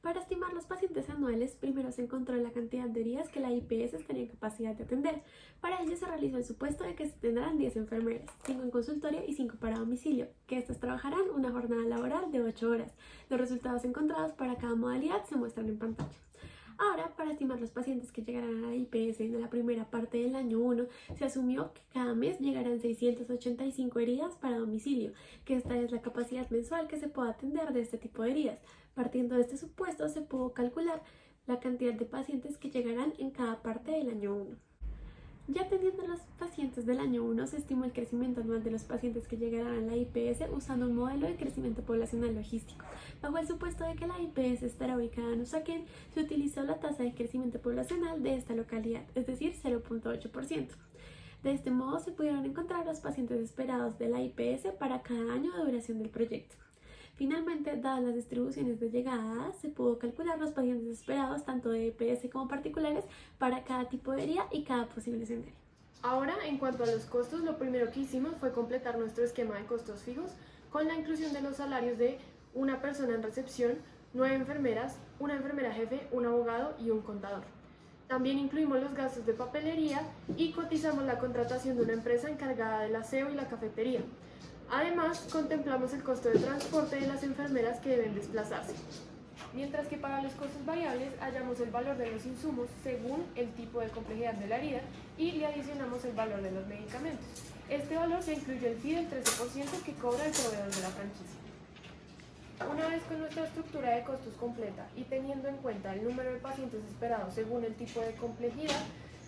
Para estimar los pacientes anuales, primero se encontró la cantidad de días que la IPS tenía capacidad de atender. Para ello se realizó el supuesto de que se tendrán 10 enfermeras, 5 en consultorio y 5 para domicilio, que éstas trabajarán una jornada laboral de 8 horas. Los resultados encontrados para cada modalidad se muestran en pantalla. Ahora, para estimar los pacientes que llegarán a la IPS en la primera parte del año 1, se asumió que cada mes llegarán 685 heridas para domicilio, que esta es la capacidad mensual que se puede atender de este tipo de heridas. Partiendo de este supuesto, se pudo calcular la cantidad de pacientes que llegarán en cada parte del año 1. Ya teniendo los pacientes del año 1, se estimó el crecimiento anual de los pacientes que llegarán a la IPS usando un modelo de crecimiento poblacional logístico. Bajo el supuesto de que la IPS estará ubicada en Usaquén, se utilizó la tasa de crecimiento poblacional de esta localidad, es decir, 0.8%. De este modo se pudieron encontrar los pacientes esperados de la IPS para cada año de duración del proyecto. Finalmente, dadas las distribuciones de llegadas, se pudo calcular los pacientes esperados tanto de EPS como particulares para cada tipo de herida y cada posible escenario. Ahora, en cuanto a los costos, lo primero que hicimos fue completar nuestro esquema de costos fijos con la inclusión de los salarios de una persona en recepción, 9 enfermeras, una enfermera jefe, un abogado y un contador. También incluimos los gastos de papelería y cotizamos la contratación de una empresa encargada del aseo y la cafetería. Además, contemplamos el costo de transporte de las enfermeras que deben desplazarse. Mientras que para los costos variables hallamos el valor de los insumos según el tipo de complejidad de la herida y le adicionamos el valor de los medicamentos. Este valor se incluye el fee del 13% que cobra el proveedor de la franquicia. Una vez con nuestra estructura de costos completa y teniendo en cuenta el número de pacientes esperados según el tipo de complejidad,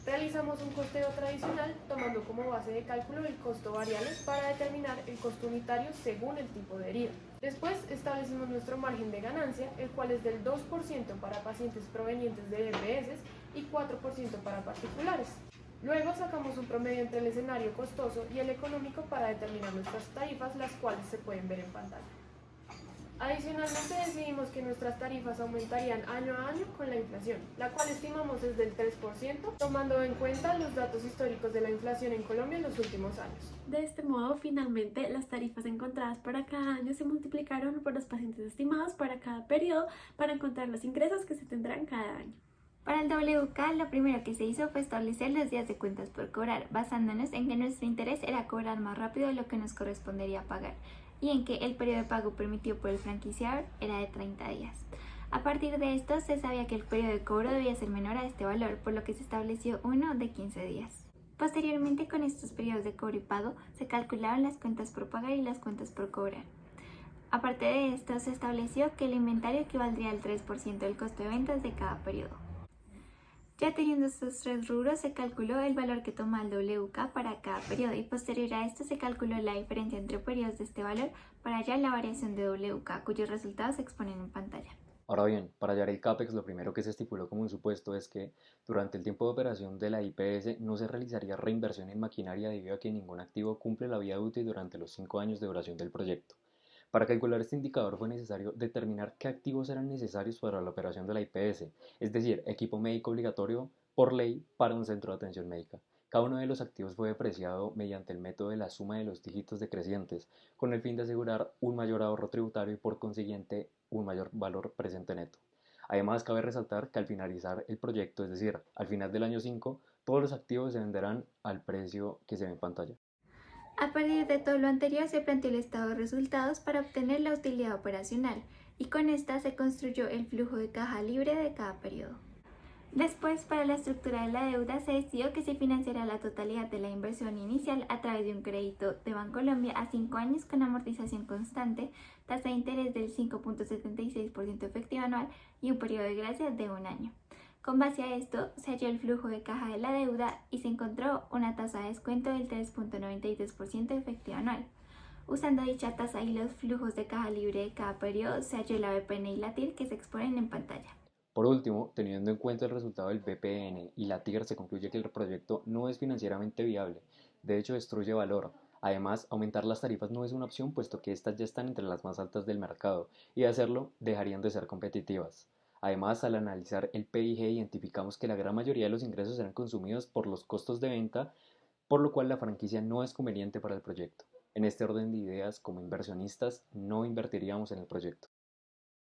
realizamos un costeo tradicional tomando como base de cálculo el costo variable para determinar el costo unitario según el tipo de herida. Después establecimos nuestro margen de ganancia, el cual es del 2% para pacientes provenientes de EPS y 4% para particulares. Luego sacamos un promedio entre el escenario costoso y el económico para determinar nuestras tarifas, las cuales se pueden ver en pantalla. Adicionalmente decidimos que nuestras tarifas aumentarían año a año con la inflación, la cual estimamos es del 3%, tomando en cuenta los datos históricos de la inflación en Colombia en los últimos años. De este modo, finalmente, las tarifas encontradas para cada año se multiplicaron por los pacientes estimados para cada periodo para encontrar los ingresos que se tendrán cada año. Para el WK, lo primero que se hizo fue establecer los días de cuentas por cobrar, basándonos en que nuestro interés era cobrar más rápido de lo que nos correspondería pagar, y en que el periodo de pago permitido por el franquiciador era de 30 días. A partir de esto, se sabía que el periodo de cobro debía ser menor a este valor, por lo que se estableció uno de 15 días. Posteriormente, con estos periodos de cobro y pago, se calcularon las cuentas por pagar y las cuentas por cobrar. Aparte de esto, se estableció que el inventario equivaldría al 3% del costo de ventas de cada periodo. Ya teniendo estos tres rubros, se calculó el valor que toma el WK para cada periodo y posterior a esto se calculó la diferencia entre periodos de este valor para hallar la variación de WK, cuyos resultados se exponen en pantalla. Ahora bien, para hallar el CAPEX, lo primero que se estipuló como un supuesto es que durante el tiempo de operación de la IPS no se realizaría reinversión en maquinaria debido a que ningún activo cumple la vida útil durante los 5 años de duración del proyecto. Para calcular este indicador fue necesario determinar qué activos eran necesarios para la operación de la IPS, es decir, equipo médico obligatorio por ley para un centro de atención médica. Cada uno de los activos fue depreciado mediante el método de la suma de los dígitos decrecientes, con el fin de asegurar un mayor ahorro tributario y por consiguiente un mayor valor presente neto. Además, cabe resaltar que al finalizar el proyecto, es decir, al final del año 5, todos los activos se venderán al precio que se ve en pantalla. A partir de todo lo anterior se planteó el estado de resultados para obtener la utilidad operacional y con esta se construyó el flujo de caja libre de cada periodo. Después, para la estructura de la deuda se decidió que se financiará la totalidad de la inversión inicial a través de un crédito de Bancolombia a 5 años con amortización constante, tasa de interés del 5.76% efectiva anual y un periodo de gracia de 1 año. Con base a esto, se halló el flujo de caja de la deuda y se encontró una tasa de descuento del 3.93% efectiva anual. Usando dicha tasa y los flujos de caja libre de cada periodo, se halló la BPN y la TIR que se exponen en pantalla. Por último, teniendo en cuenta el resultado del BPN y la TIR, se concluye que el proyecto no es financieramente viable, de hecho destruye valor. Además, aumentar las tarifas no es una opción puesto que estas ya están entre las más altas del mercado y de hacerlo dejarían de ser competitivas. Además, al analizar el PIG identificamos que la gran mayoría de los ingresos serán consumidos por los costos de venta, por lo cual la franquicia no es conveniente para el proyecto. En este orden de ideas, como inversionistas, no invertiríamos en el proyecto.